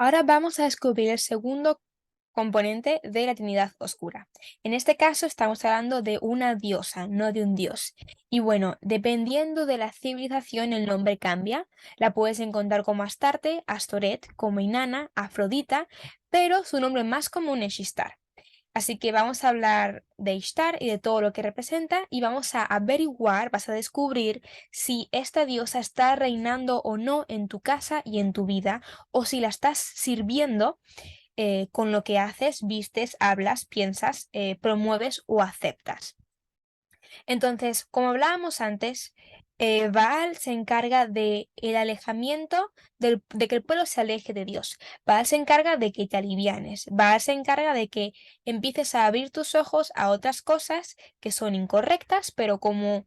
Ahora vamos a descubrir el segundo componente de la Trinidad Oscura. En este caso estamos hablando de una diosa, no de un dios. Y bueno, dependiendo de la civilización el nombre cambia. La puedes encontrar como Astarte, Astoret, como Inanna, Afrodita, pero su nombre más común es Ishtar. Así que vamos a hablar de Ishtar y de todo lo que representa y vamos a averiguar, vas a descubrir si esta diosa está reinando o no en tu casa y en tu vida, o si la estás sirviendo con lo que haces, vistes, hablas, piensas, promueves o aceptas. Entonces, como hablábamos antes, Baal se encarga de el alejamiento, de que el pueblo se aleje de Dios. Baal se encarga de que te alivianes. Baal se encarga de que empieces a abrir tus ojos a otras cosas que son incorrectas, pero como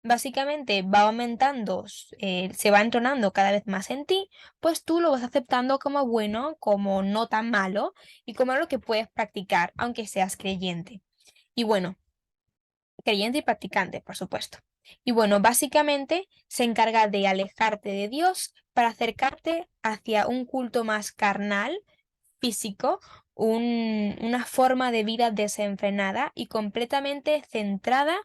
básicamente va aumentando, se va entronando cada vez más en ti, pues tú lo vas aceptando como bueno, como no tan malo y como algo que puedes practicar, aunque seas creyente. Y bueno, creyente y practicante, por supuesto. Y bueno, básicamente se encarga de alejarte de Dios para acercarte hacia un culto más carnal, físico, una forma de vida desenfrenada y completamente centrada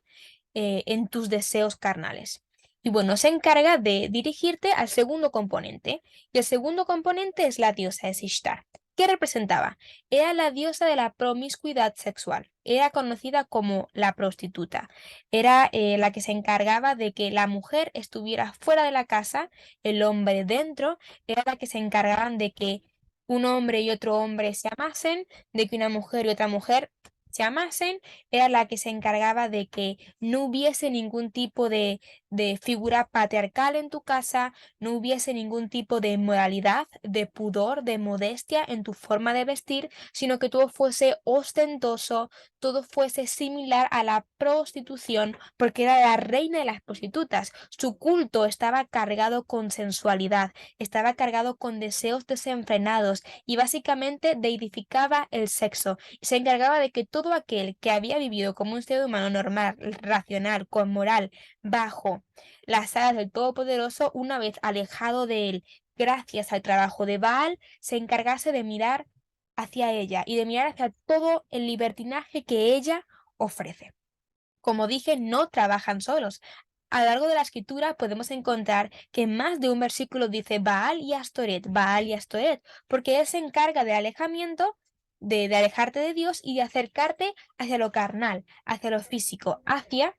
en tus deseos carnales. Y bueno, se encarga de dirigirte al segundo componente. Y el segundo componente es la diosa Ishtar. ¿Qué representaba? Era la diosa de la promiscuidad sexual. Era conocida como la prostituta. Era la que se encargaba de que la mujer estuviera fuera de la casa, el hombre dentro. Era la que se encargaban de que un hombre y otro hombre se amasen, de que una mujer y otra mujer se amasen. Era la que se encargaba de que no hubiese ningún tipo de figura patriarcal en tu casa, no hubiese ningún tipo de moralidad, de pudor, de modestia en tu forma de vestir, sino que todo fuese ostentoso, todo fuese similar a la prostitución, porque era la reina de las prostitutas. Su culto estaba cargado con sensualidad, estaba cargado con deseos desenfrenados y básicamente deidificaba el sexo. Se encargaba de que todo aquel que había vivido como un ser humano normal, racional, con moral, bajo las alas del Todopoderoso, una vez alejado de él, gracias al trabajo de Baal, se encargase de mirar hacia ella y de mirar hacia todo el libertinaje que ella ofrece. Como dije, no trabajan solos. A lo largo de la escritura podemos encontrar que en más de un versículo dice Baal y Astoret, porque él se encarga del alejamiento, de alejarte de Dios y de acercarte hacia lo carnal, hacia lo físico, hacia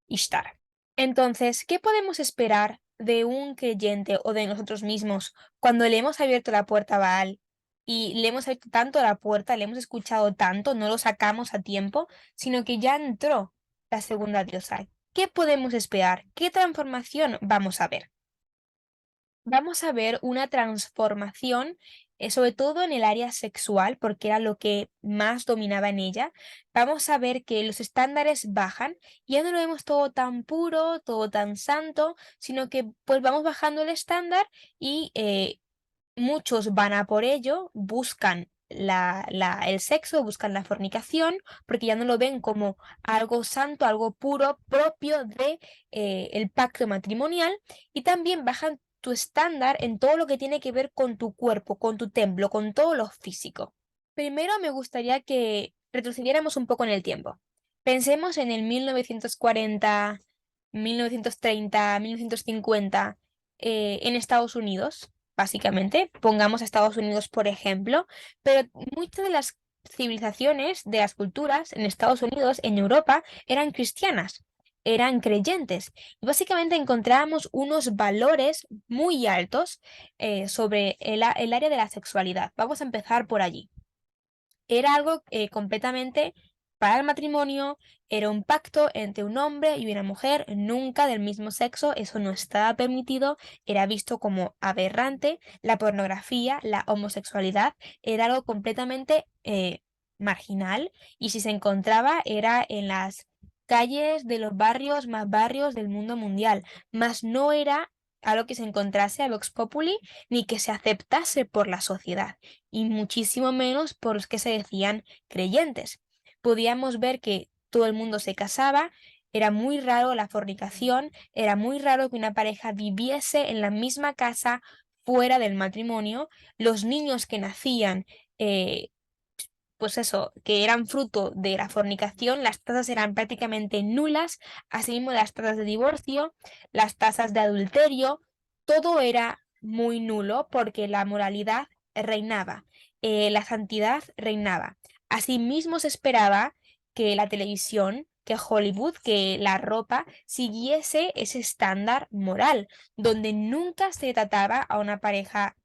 Ishtar. Entonces, ¿qué podemos esperar de un creyente o de nosotros mismos cuando le hemos abierto la puerta a Baal y le hemos abierto tanto la puerta, le hemos escuchado tanto, no lo sacamos a tiempo, sino que ya entró la segunda diosa? ¿Qué podemos esperar? ¿Qué transformación vamos a ver? Vamos a ver una transformación, sobre todo en el área sexual, porque era lo que más dominaba en ella. Vamos a ver que los estándares bajan y ya no lo vemos todo tan puro, todo tan santo, sino que pues vamos bajando el estándar y muchos van a por ello, buscan el sexo, buscan la fornicación, porque ya no lo ven como algo santo, algo puro, propio de el pacto matrimonial, y también bajan tu estándar en todo lo que tiene que ver con tu cuerpo, con tu templo, con todo lo físico. Primero me gustaría que retrocediéramos un poco en el tiempo. Pensemos en el 1940, 1930, 1950, en Estados Unidos, básicamente. Pongamos a Estados Unidos por ejemplo, pero muchas de las civilizaciones, de las culturas en Estados Unidos, en Europa, eran cristianas, eran creyentes. Y básicamente encontrábamos unos valores muy altos sobre el área de la sexualidad. Vamos a empezar por allí. Era algo completamente para el matrimonio, era un pacto entre un hombre y una mujer, nunca del mismo sexo, eso no estaba permitido, era visto como aberrante, la pornografía, la homosexualidad, era algo completamente marginal y si se encontraba era en las calles de los barrios más barrios del mundo mundial, mas no era algo que se encontrase a Vox Populi ni que se aceptase por la sociedad y muchísimo menos por los que se decían creyentes. Podíamos ver que todo el mundo se casaba, era muy raro la fornicación, era muy raro que una pareja viviese en la misma casa fuera del matrimonio, los niños que nacían, eh, pues eso, que eran fruto de la fornicación, las tasas eran prácticamente nulas, asimismo las tasas de divorcio, las tasas de adulterio, todo era muy nulo porque la moralidad reinaba, la santidad reinaba. Asimismo se esperaba que la televisión, que Hollywood, que la ropa siguiese ese estándar moral, donde nunca se trataba a una pareja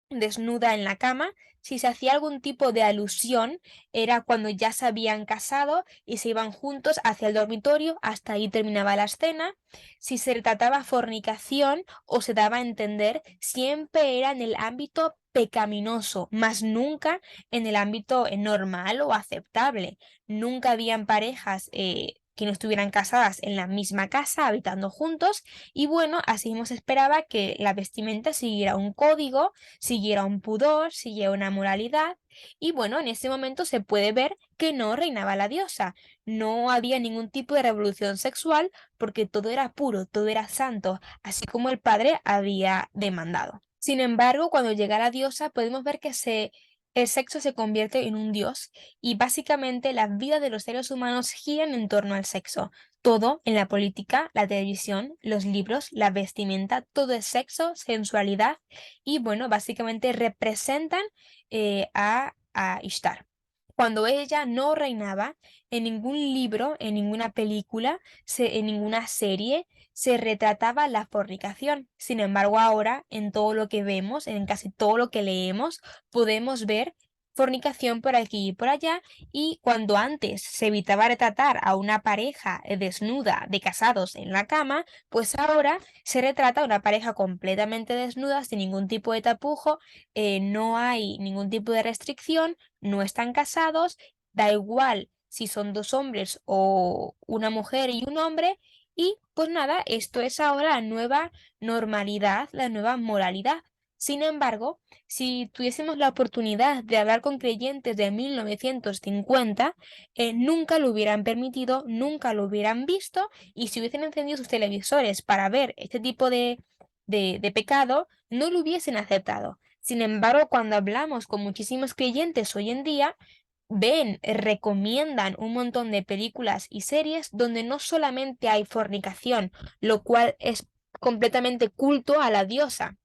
desnuda en la cama. Si se hacía algún tipo de alusión, era cuando ya se habían casado y se iban juntos hacia el dormitorio, hasta ahí terminaba la escena. Si se trataba fornicación o se daba a entender, siempre era en el ámbito pecaminoso, más nunca en el ámbito normal o aceptable. Nunca habían parejas que no estuvieran casadas en la misma casa, habitando juntos, y bueno, así mismo se esperaba que la vestimenta siguiera un código, siguiera un pudor, siguiera una moralidad. Y bueno, en ese momento se puede ver que no reinaba la diosa, no había ningún tipo de revolución sexual porque todo era puro, todo era santo, así como el padre había demandado. Sin embargo, cuando llega la diosa, podemos ver que el sexo se convierte en un dios y básicamente la vida de los seres humanos giran en torno al sexo. Todo en la política, la televisión, los libros, la vestimenta, todo es sexo, sensualidad y bueno, básicamente representan a Ishtar. Cuando ella no reinaba, en ningún libro, en ninguna película, en ninguna serie, se retrataba la fornicación. Sin embargo, ahora, en todo lo que vemos, en casi todo lo que leemos, podemos ver fornicación por aquí y por allá, y cuando antes se evitaba retratar a una pareja desnuda de casados en la cama, pues ahora se retrata a una pareja completamente desnuda, sin ningún tipo de tapujo, no hay ningún tipo de restricción, no están casados, da igual si son dos hombres o una mujer y un hombre, y pues nada, esto es ahora la nueva normalidad, la nueva moralidad. Sin embargo, si tuviésemos la oportunidad de hablar con creyentes de 1950, nunca lo hubieran permitido, nunca lo hubieran visto, y si hubiesen encendido sus televisores para ver este tipo de pecado, no lo hubiesen aceptado. Sin embargo, cuando hablamos con muchísimos creyentes hoy en día, ven, recomiendan un montón de películas y series donde no solamente hay fornicación, lo cual es completamente culto a la diosa.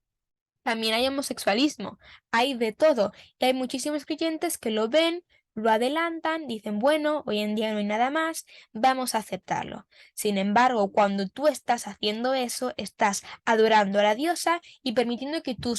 También hay homosexualismo, hay de todo. Y hay muchísimos creyentes que lo ven, lo adelantan, dicen, bueno, hoy en día no hay nada más, vamos a aceptarlo. Sin embargo, cuando tú estás haciendo eso, estás adorando a la diosa y permitiendo que tu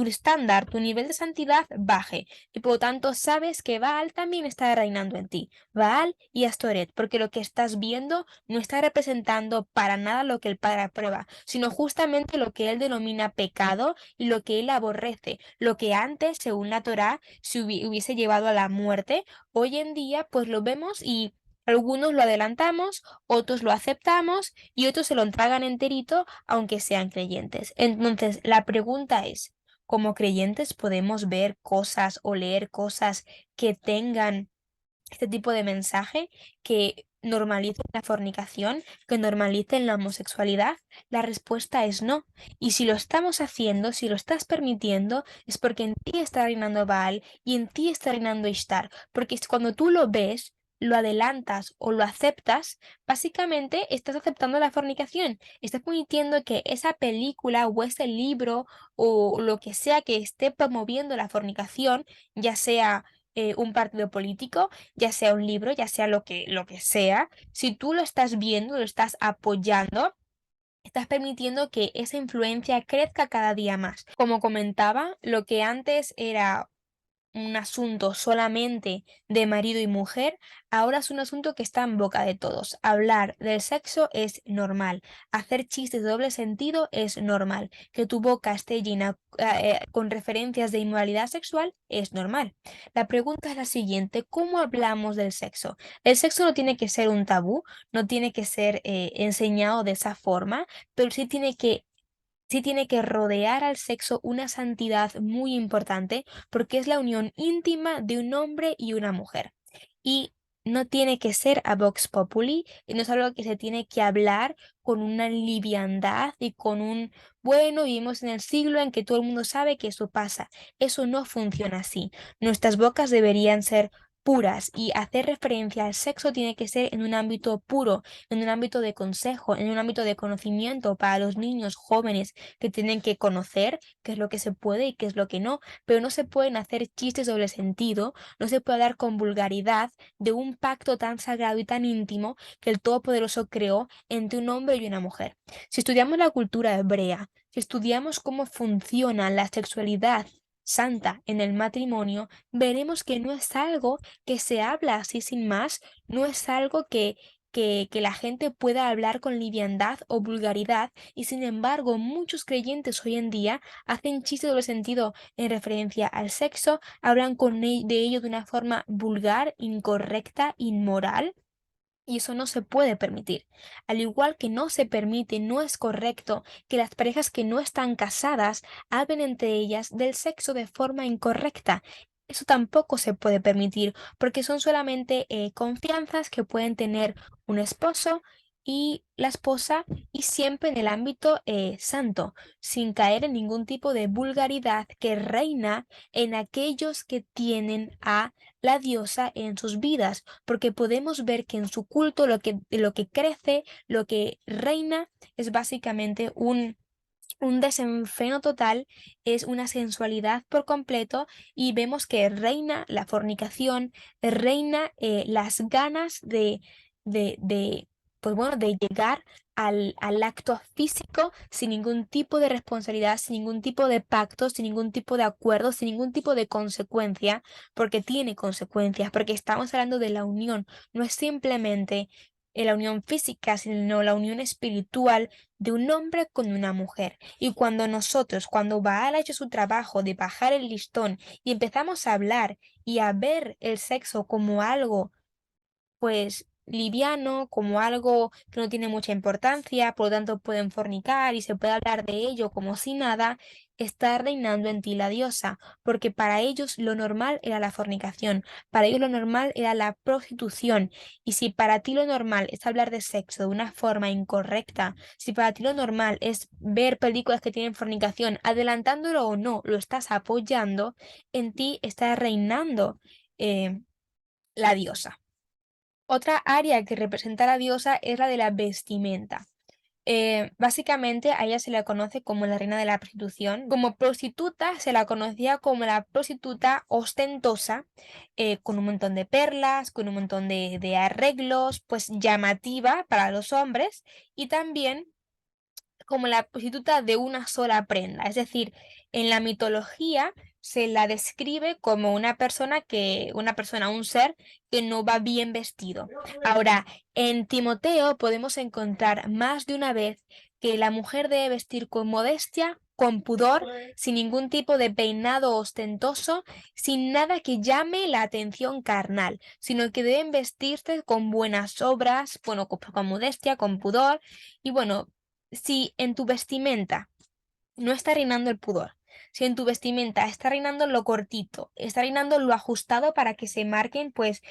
estándar, tu nivel de santidad baje. Y por lo tanto, sabes que Baal también está reinando en ti. Baal y Astoret, porque lo que estás viendo no está representando para nada lo que el Padre aprueba, sino justamente lo que él denomina pecado y lo que él aborrece, lo que antes, según la Torá, se hubiese llevado a la muerte, hoy en día pues lo vemos y algunos lo adelantamos, otros lo aceptamos y otros se lo tragan enterito, aunque sean creyentes. Entonces, la pregunta es, ¿como creyentes podemos ver cosas o leer cosas que tengan este tipo de mensaje, que normalicen la fornicación, que normalicen la homosexualidad? La respuesta es no. Y si lo estamos haciendo, si lo estás permitiendo, es porque en ti está reinando Baal y en ti está reinando Ishtar. Porque es cuando tú lo ves, lo adelantas o lo aceptas, básicamente estás aceptando la fornicación. Estás permitiendo que esa película o ese libro o lo que sea que esté promoviendo la fornicación, ya sea un partido político, ya sea un libro, ya sea lo que sea, si tú lo estás viendo, lo estás apoyando, estás permitiendo que esa influencia crezca cada día más. Como comentaba, lo que antes era un asunto solamente de marido y mujer, ahora es un asunto que está en boca de todos. Hablar del sexo es normal, hacer chistes de doble sentido es normal, que tu boca esté llena con referencias de inmoralidad sexual es normal. La pregunta es la siguiente: ¿cómo hablamos del sexo? El sexo no tiene que ser un tabú, no tiene que ser enseñado de esa forma, pero sí tiene que rodear al sexo una santidad muy importante porque es la unión íntima de un hombre y una mujer. Y no tiene que ser a vox populi, y no es algo que se tiene que hablar con una liviandad y con un, bueno, vivimos en el siglo en que todo el mundo sabe que eso pasa. Eso no funciona así. Nuestras bocas deberían ser puras y hacer referencia al sexo tiene que ser en un ámbito puro, en un ámbito de consejo, en un ámbito de conocimiento para los niños jóvenes que tienen que conocer qué es lo que se puede y qué es lo que no, pero no se pueden hacer chistes doble sentido, no se puede hablar con vulgaridad de un pacto tan sagrado y tan íntimo que el Todopoderoso creó entre un hombre y una mujer. Si estudiamos la cultura hebrea, si estudiamos cómo funciona la sexualidad santa en el matrimonio, veremos que no es algo que se habla así sin más, no es algo que la gente pueda hablar con liviandad o vulgaridad, y sin embargo muchos creyentes hoy en día hacen chistes de doble sentido en referencia al sexo, hablan de ello de una forma vulgar, incorrecta, inmoral. Y eso no se puede permitir. Al igual que no se permite, no es correcto que las parejas que no están casadas hablen entre ellas del sexo de forma incorrecta. Eso tampoco se puede permitir porque son solamente confianzas que pueden tener un esposo y la esposa, y siempre en el ámbito santo, sin caer en ningún tipo de vulgaridad que reina en aquellos que tienen a la diosa en sus vidas, porque podemos ver que en su culto lo que crece, lo que reina es básicamente un desenfreno total, es una sensualidad por completo, y vemos que reina la fornicación, reina las ganas de, pues bueno, de llegar al acto físico sin ningún tipo de responsabilidad, sin ningún tipo de pacto, sin ningún tipo de acuerdo, sin ningún tipo de consecuencia, porque tiene consecuencias, porque estamos hablando de la unión, no es simplemente la unión física, sino la unión espiritual de un hombre con una mujer. Y cuando Baal ha hecho su trabajo de bajar el listón y empezamos a hablar y a ver el sexo como algo pues liviano, como algo que no tiene mucha importancia, por lo tanto pueden fornicar y se puede hablar de ello como si nada, está reinando en ti la diosa, porque para ellos lo normal era la fornicación, para ellos lo normal era la prostitución, y si para ti lo normal es hablar de sexo de una forma incorrecta, si para ti lo normal es ver películas que tienen fornicación, adelantándolo o no, lo estás apoyando, en ti está reinando la diosa. Otra área que representa a la diosa es la de la vestimenta. Básicamente a ella se la conoce como la reina de la prostitución. Como prostituta se la conocía como la prostituta ostentosa, con un montón de perlas, con un montón de arreglos, pues llamativa para los hombres, y también como la prostituta de una sola prenda. Es decir, en la mitología se la describe como un ser que no va bien vestido. Ahora, en Timoteo podemos encontrar más de una vez que la mujer debe vestir con modestia, con pudor, sin ningún tipo de peinado ostentoso, sin nada que llame la atención carnal, sino que deben vestirse con buenas obras, bueno, con modestia, con pudor, y bueno, si en tu vestimenta no está reinando el pudor, si en tu vestimenta está reinando lo cortito, está reinando lo ajustado para que se marquen pues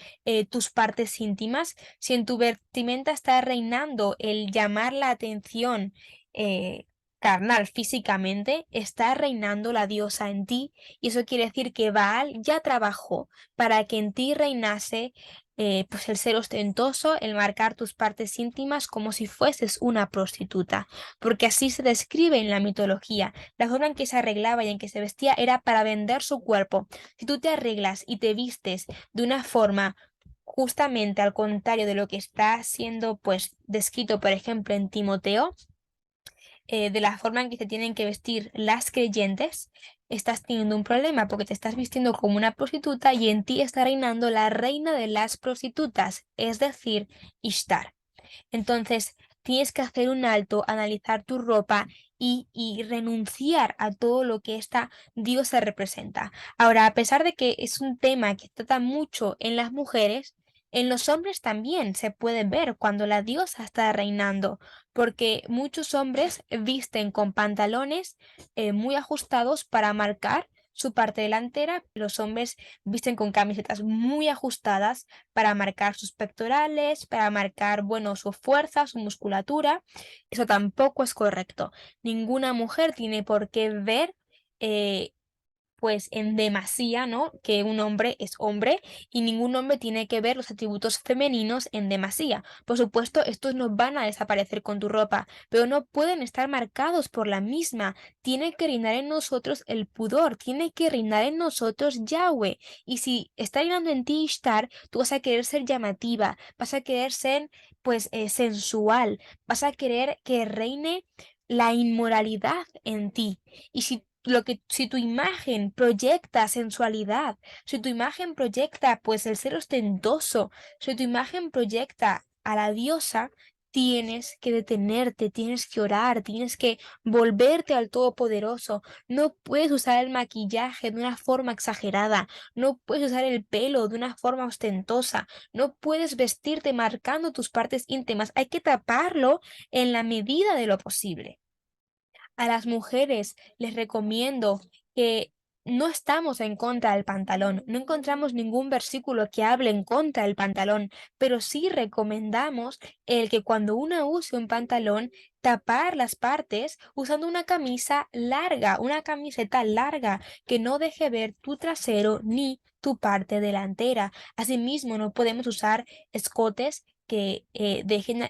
tus partes íntimas, si en tu vestimenta está reinando el llamar la atención eh, carnal físicamente, está reinando la diosa en ti, y eso quiere decir que Baal ya trabajó para que en ti reinase pues el ser ostentoso, el marcar tus partes íntimas como si fueses una prostituta, porque así se describe en la mitología. La forma en que se arreglaba y en que se vestía era para vender su cuerpo. Si tú te arreglas y te vistes de una forma justamente al contrario de lo que está siendo pues descrito, por ejemplo, en Timoteo, de la forma en que se tienen que vestir las creyentes, estás teniendo un problema porque te estás vistiendo como una prostituta y en ti está reinando la reina de las prostitutas, es decir, Ishtar. Entonces, tienes que hacer un alto, analizar tu ropa y renunciar a todo lo que esta diosa representa. Ahora, a pesar de que es un tema que trata mucho en las mujeres, en los hombres también se puede ver cuando la diosa está reinando, porque muchos hombres visten con pantalones muy ajustados para marcar su parte delantera. Los hombres visten con camisetas muy ajustadas para marcar sus pectorales, para marcar, bueno, su fuerza, su musculatura. Eso tampoco es correcto. Ninguna mujer tiene por qué ver eh, pues en demasía, ¿no? Que un hombre es hombre y ningún hombre tiene que ver los atributos femeninos en demasía. Por supuesto, estos no van a desaparecer con tu ropa, pero no pueden estar marcados por la misma. Tiene que reinar en nosotros el pudor, tiene que reinar en nosotros Yahweh. Y si está reinando en ti Ishtar, tú vas a querer ser llamativa, vas a querer ser, pues, sensual, vas a querer que reine la inmoralidad en ti. Y si tu imagen proyecta sensualidad, si tu imagen proyecta pues el ser ostentoso, si tu imagen proyecta a la diosa, tienes que detenerte, tienes que orar, tienes que volverte al Todopoderoso. No puedes usar el maquillaje de una forma exagerada, no puedes usar el pelo de una forma ostentosa, no puedes vestirte marcando tus partes íntimas, hay que taparlo en la medida de lo posible. A las mujeres les recomiendo que no estamos en contra del pantalón, no encontramos ningún versículo que hable en contra del pantalón, pero sí recomendamos el que cuando una use un pantalón, tapar las partes usando una camisa larga, una camiseta larga que no deje ver tu trasero ni tu parte delantera. Asimismo, no podemos usar escotes que dejen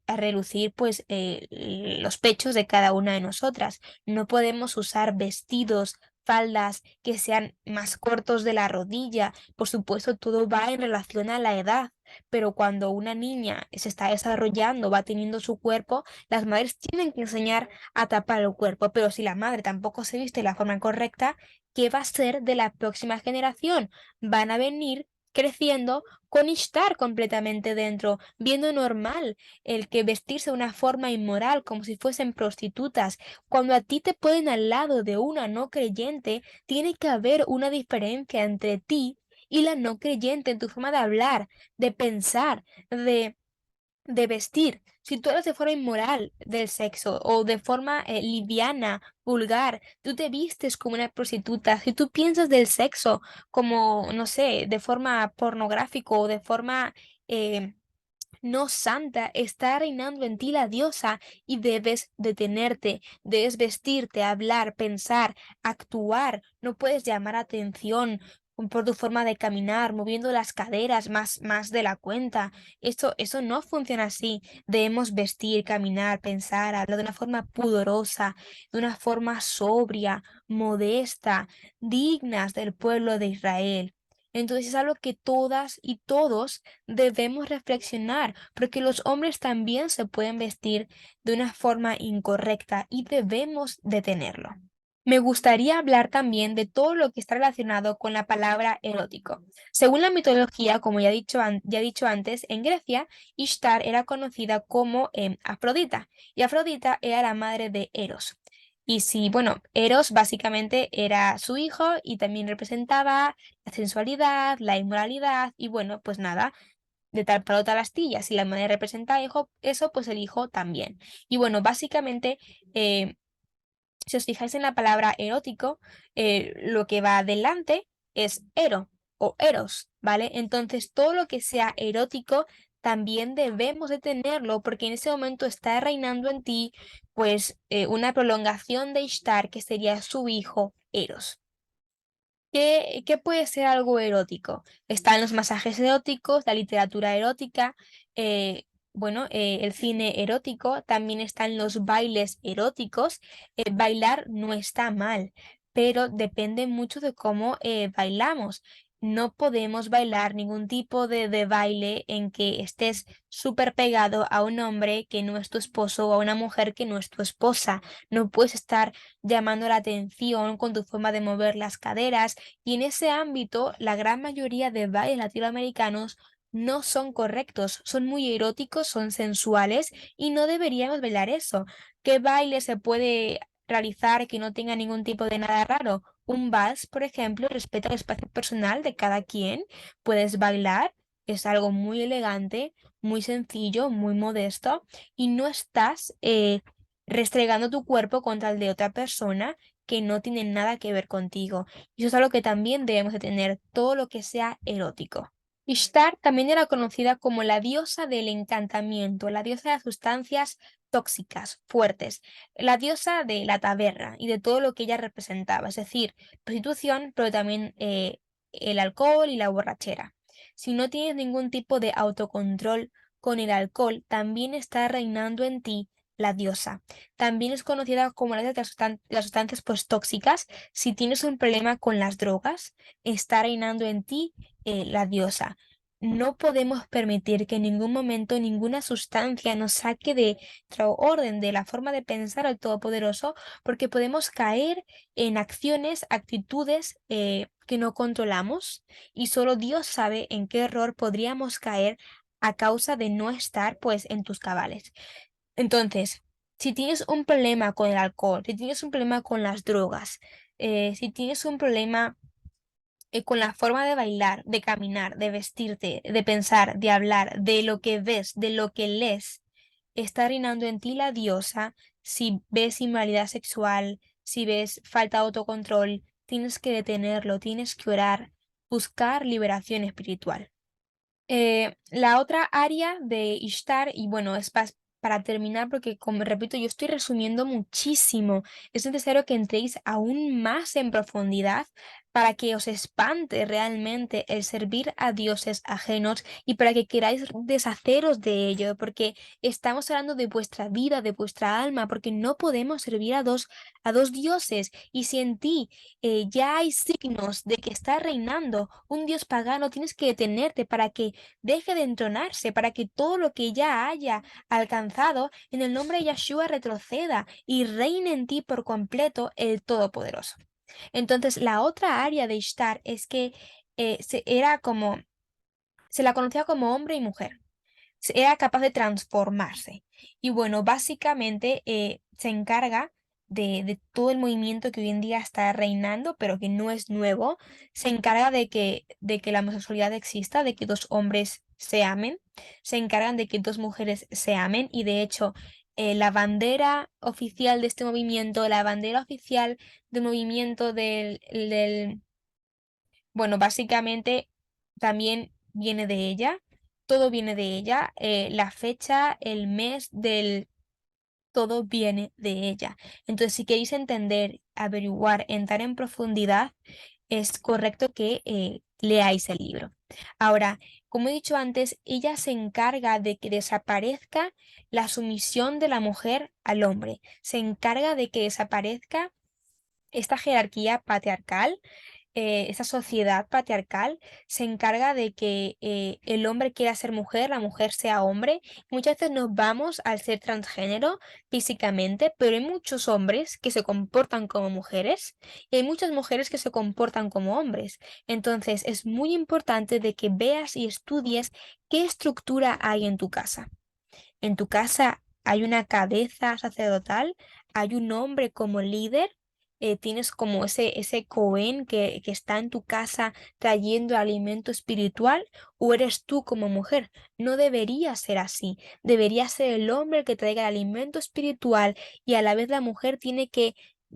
a relucir pues los pechos de cada una de nosotras. No podemos usar vestidos, faldas que sean más cortos de la rodilla. Por supuesto, todo va en relación a la edad, pero cuando una niña se está desarrollando, va teniendo su cuerpo, las madres tienen que enseñar a tapar el cuerpo, pero si la madre tampoco se viste de la forma correcta, ¿qué va a ser de la próxima generación? Van a venir creciendo con Ishtar completamente dentro, viendo normal el que vestirse de una forma inmoral, como si fuesen prostitutas. Cuando a ti te ponen al lado de una no creyente, tiene que haber una diferencia entre ti y la no creyente en tu forma de hablar, de pensar, de vestir. Si tú eres de forma inmoral del sexo o de forma liviana, vulgar, tú te vistes como una prostituta. Si tú piensas del sexo como, no sé, de forma pornográfico o de forma eh, no santa, está reinando en ti la diosa y debes detenerte, debes vestirte, hablar, pensar, actuar. No puedes llamar atención por tu forma de caminar, moviendo las caderas más de la cuenta. Eso no funciona así. Debemos vestir, caminar, pensar, hablar de una forma pudorosa, de una forma sobria, modesta, dignas del pueblo de Israel. Entonces es algo que todas y todos debemos reflexionar, porque los hombres también se pueden vestir de una forma incorrecta y debemos detenerlo. Me gustaría hablar también de todo lo que está relacionado con la palabra erótico. Según la mitología, como ya he dicho antes, en Grecia, Ishtar era conocida como Afrodita, y Afrodita era la madre de Eros. Y si, bueno, Eros básicamente era su hijo y también representaba la sensualidad, la inmoralidad, y bueno, pues nada, de tal palo tal astilla. Si la madre representa hijo, eso, pues el hijo también. Y bueno, básicamente, eh, si os fijáis en la palabra erótico, lo que va adelante es ero o eros, ¿vale? Entonces, todo lo que sea erótico también debemos de tenerlo porque en ese momento está reinando en ti, pues, una prolongación de Ishtar que sería su hijo Eros. ¿Qué puede ser algo erótico? Están los masajes eróticos, la literatura erótica, eh, bueno, el cine erótico, también están los bailes eróticos. Bailar no está mal, pero depende mucho de cómo bailamos. No podemos bailar ningún tipo de baile en que estés súper pegado a un hombre que no es tu esposo o a una mujer que no es tu esposa. No puedes estar llamando la atención con tu forma de mover las caderas y en ese ámbito, la gran mayoría de bailes latinoamericanos no son correctos, son muy eróticos, son sensuales y no deberíamos bailar eso. ¿Qué baile se puede realizar que no tenga ningún tipo de nada raro? Un vals, por ejemplo, respeta el espacio personal de cada quien. Puedes bailar, es algo muy elegante, muy sencillo, muy modesto y no estás restregando tu cuerpo contra el de otra persona que no tienen nada que ver contigo. Y eso es algo que también debemos de tener, todo lo que sea erótico. Ishtar también era conocida como la diosa del encantamiento, la diosa de las sustancias tóxicas, fuertes, la diosa de la taberna y de todo lo que ella representaba, es decir, prostitución, pero también el alcohol y la borrachera. Si no tienes ningún tipo de autocontrol con el alcohol, también está reinando en ti la diosa. También es conocida como la diosa de las sustancias pues, tóxicas. Si tienes un problema con las drogas, está reinando en ti la diosa. No podemos permitir que en ningún momento ninguna sustancia nos saque de nuestro orden, de la forma de pensar al Todopoderoso, porque podemos caer en acciones, actitudes que no controlamos y solo Dios sabe en qué error podríamos caer a causa de no estar pues en tus cabales. Entonces, si tienes un problema con el alcohol, si tienes un problema con las drogas, si tienes un problema con la forma de bailar, de caminar, de vestirte, de pensar, de hablar, de lo que ves, de lo que lees, está reinando en ti la diosa. Si ves inmoralidad sexual, si ves falta de autocontrol, tienes que detenerlo, tienes que orar, buscar liberación espiritual. La otra área de Ishtar, y bueno, para terminar, porque como repito, yo estoy resumiendo muchísimo, es necesario que entréis aún más en profundidad para que os espante realmente el servir a dioses ajenos y para que queráis deshaceros de ello, porque estamos hablando de vuestra vida, de vuestra alma, porque no podemos servir a dos dioses. Y si en ti ya hay signos de que está reinando un dios pagano, tienes que detenerte para que deje de entronarse, para que todo lo que ya haya alcanzado en el nombre de Yeshua retroceda y reine en ti por completo el Todopoderoso. Entonces, la otra área de Ishtar es que se la conocía como hombre y mujer, era capaz de transformarse. Y bueno, básicamente se encarga de todo el movimiento que hoy en día está reinando, pero que no es nuevo. Se encarga de que la homosexualidad exista, de que dos hombres se amen. Se encargan de que dos mujeres se amen. Y de hecho, la bandera oficial de este movimiento, la bandera oficial del movimiento bueno, básicamente también viene de ella, todo viene de ella, la fecha, el mes del, todo viene de ella. Entonces, si queréis entender, averiguar, entrar en profundidad, es correcto que leáis el libro. Ahora, como he dicho antes, ella se encarga de que desaparezca la sumisión de la mujer al hombre, se encarga de que desaparezca esta jerarquía patriarcal, esa sociedad patriarcal se encarga de que el hombre quiera ser mujer, la mujer sea hombre. Muchas veces nos vamos al ser transgénero físicamente, pero hay muchos hombres que se comportan como mujeres y hay muchas mujeres que se comportan como hombres. Entonces es muy importante de que veas y estudies qué estructura hay en tu casa. En tu casa hay una cabeza sacerdotal, hay un hombre como líder, tienes como ese Cohen que está en tu casa trayendo alimento espiritual, o eres tú como mujer. No debería ser así. Debería ser el hombre el que traiga el alimento espiritual y a la vez la mujer tiene que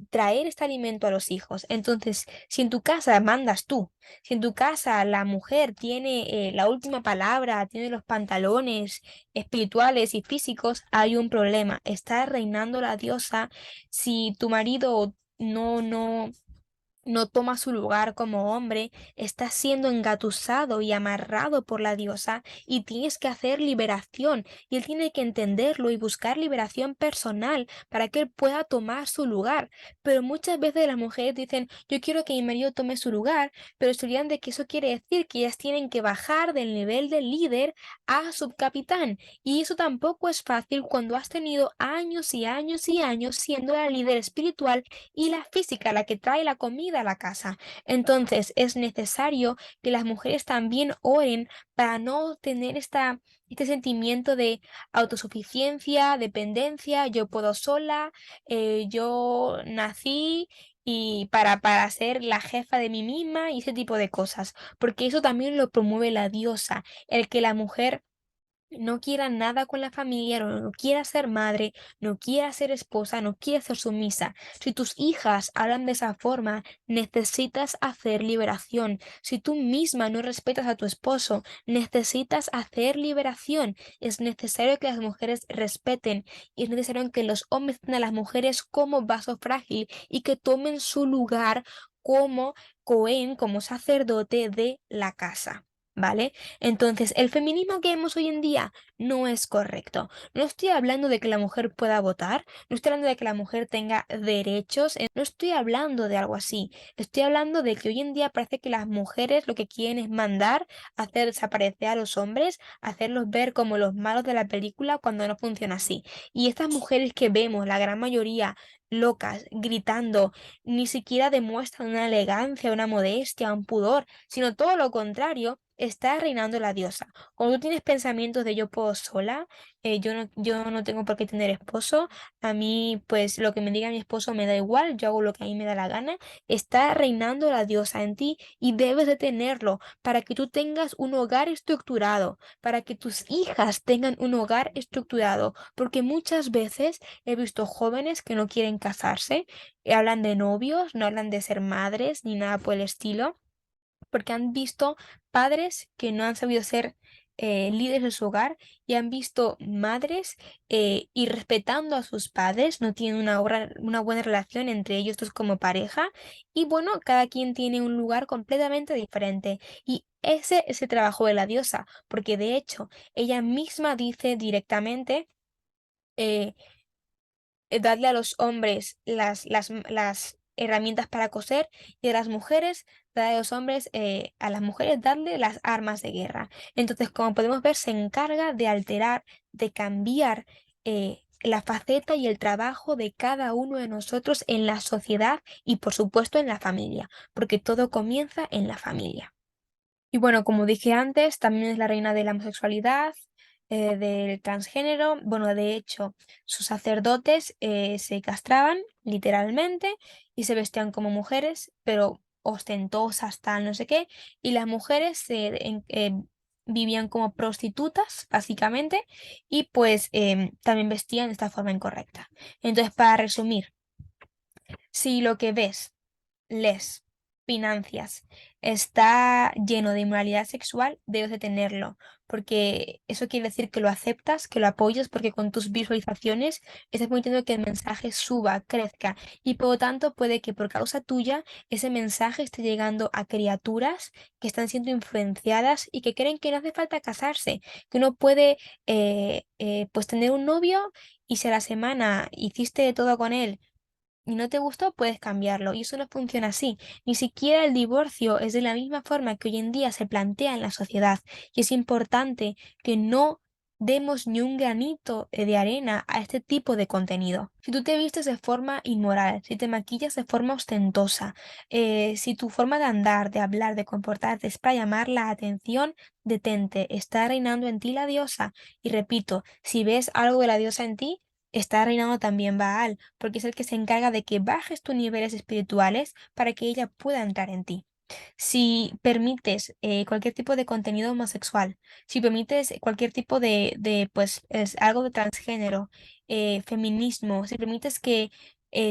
traer este alimento a los hijos. Entonces, si en tu casa mandas tú, si en tu casa la mujer tiene la última palabra, tiene los pantalones, espirituales y físicos, hay un problema. Está reinando la diosa. Si tu marido no toma su lugar como hombre, está siendo engatusado y amarrado por la diosa y tienes que hacer liberación y él tiene que entenderlo y buscar liberación personal para que él pueda tomar su lugar. Pero muchas veces las mujeres dicen, yo quiero que mi marido tome su lugar, pero se olvidan de que eso quiere decir que ellas tienen que bajar del nivel de líder a subcapitán y eso tampoco es fácil cuando has tenido años y años y años siendo la líder espiritual y la física, la que trae la comida a la casa. Entonces es necesario que las mujeres también oren para no tener este sentimiento de autosuficiencia, dependencia, yo puedo sola, yo nací y para ser la jefa de mí misma y ese tipo de cosas, porque eso también lo promueve la diosa, el que la mujer no quiera nada con la familia, no quiera ser madre, no quiera ser esposa, no quiera ser sumisa. Si tus hijas hablan de esa forma, necesitas hacer liberación. Si tú misma no respetas a tu esposo, necesitas hacer liberación. Es necesario que las mujeres respeten y es necesario que los hombres tengan a las mujeres como vaso frágil y que tomen su lugar como Cohen, como sacerdote de la casa. ¿Vale? Entonces, el feminismo que vemos hoy en día no es correcto. No estoy hablando de que la mujer pueda votar, no estoy hablando de que la mujer tenga derechos, no estoy hablando de algo así. Estoy hablando de que hoy en día parece que las mujeres lo que quieren es mandar, hacer desaparecer a los hombres, hacerlos ver como los malos de la película cuando no funciona así. Y estas mujeres que vemos, la gran mayoría locas, gritando, ni siquiera demuestran una elegancia, una modestia, un pudor, sino todo lo contrario, está reinando la diosa. Cuando tú tienes pensamientos de yo puedo sola, yo no tengo por qué tener esposo, a mí pues lo que me diga mi esposo me da igual, yo hago lo que a mí me da la gana, está reinando la diosa en ti y debes de tenerlo para que tú tengas un hogar estructurado, para que tus hijas tengan un hogar estructurado, porque muchas veces he visto jóvenes que no quieren casarse, hablan de novios, no hablan de ser madres ni nada por el estilo porque han visto padres que no han sabido ser líderes de su hogar y han visto madres y respetando a sus padres, no tienen una buena relación entre ellos dos como pareja y bueno, cada quien tiene un lugar completamente diferente y ese es el trabajo de la diosa, porque de hecho ella misma dice directamente eh, darle a los hombres las herramientas para coser y a las mujeres, darle a los hombres, a las mujeres darle las armas de guerra. Entonces, como podemos ver, se encarga de alterar, de cambiar la faceta y el trabajo de cada uno de nosotros en la sociedad y, por supuesto, en la familia, porque todo comienza en la familia. Y bueno, como dije antes, también es la reina de la homosexualidad, del transgénero. Bueno, de hecho, sus sacerdotes se castraban literalmente y se vestían como mujeres, pero ostentosas, tal, no sé qué. Y las mujeres vivían como prostitutas, básicamente, y pues también vestían de esta forma incorrecta. Entonces, para resumir, si lo que ves les financias, está lleno de inmoralidad sexual, debes de tenerlo, porque eso quiere decir que lo aceptas, que lo apoyas, porque con tus visualizaciones estás permitiendo que el mensaje suba, crezca, y por lo tanto puede que por causa tuya ese mensaje esté llegando a criaturas que están siendo influenciadas y que creen que no hace falta casarse, que uno puede pues tener un novio y si a la semana hiciste de todo con él, y no te gustó, puedes cambiarlo. Y eso no funciona así. Ni siquiera el divorcio es de la misma forma que hoy en día se plantea en la sociedad. Y es importante que no demos ni un granito de arena a este tipo de contenido. Si tú te vistes de forma inmoral, si te maquillas de forma ostentosa, si tu forma de andar, de hablar, de comportarte es para llamar la atención, detente. Está reinando en ti la diosa. Y repito, si ves algo de la diosa en ti, está reinando también Baal, porque es el que se encarga de que bajes tus niveles espirituales para que ella pueda entrar en ti. Si permites cualquier tipo de contenido homosexual, si permites cualquier tipo pues, es algo de transgénero, feminismo, si permites que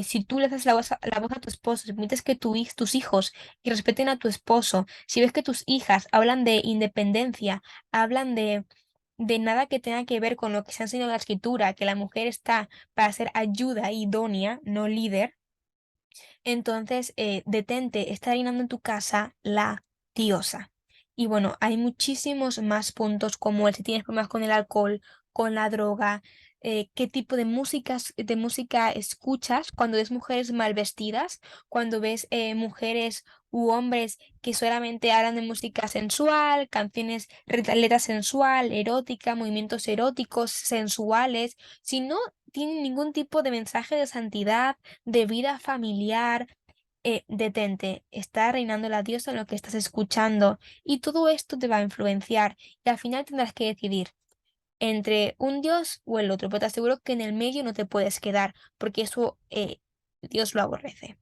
si tú le das la voz a tu esposo, si permites que tus hijos que respeten a tu esposo, si ves que tus hijas hablan de independencia, hablan de nada que tenga que ver con lo que se ha enseñado en la escritura, que la mujer está para ser ayuda idónea, no líder, entonces detente, está reinando en tu casa la diosa. Y bueno, hay muchísimos más puntos como el si tienes problemas con el alcohol, con la droga, qué tipo de música escuchas cuando ves mujeres mal vestidas, cuando ves mujeres u hombres que solamente hablan de música sensual, canciones, letra sensual, erótica, movimientos eróticos, sensuales, si no tienen ningún tipo de mensaje de santidad, de vida familiar. Detente, está reinando la diosa en lo que estás escuchando y todo esto te va a influenciar y al final tendrás que decidir entre un dios o el otro, pero te aseguro que en el medio no te puedes quedar porque eso Dios lo aborrece.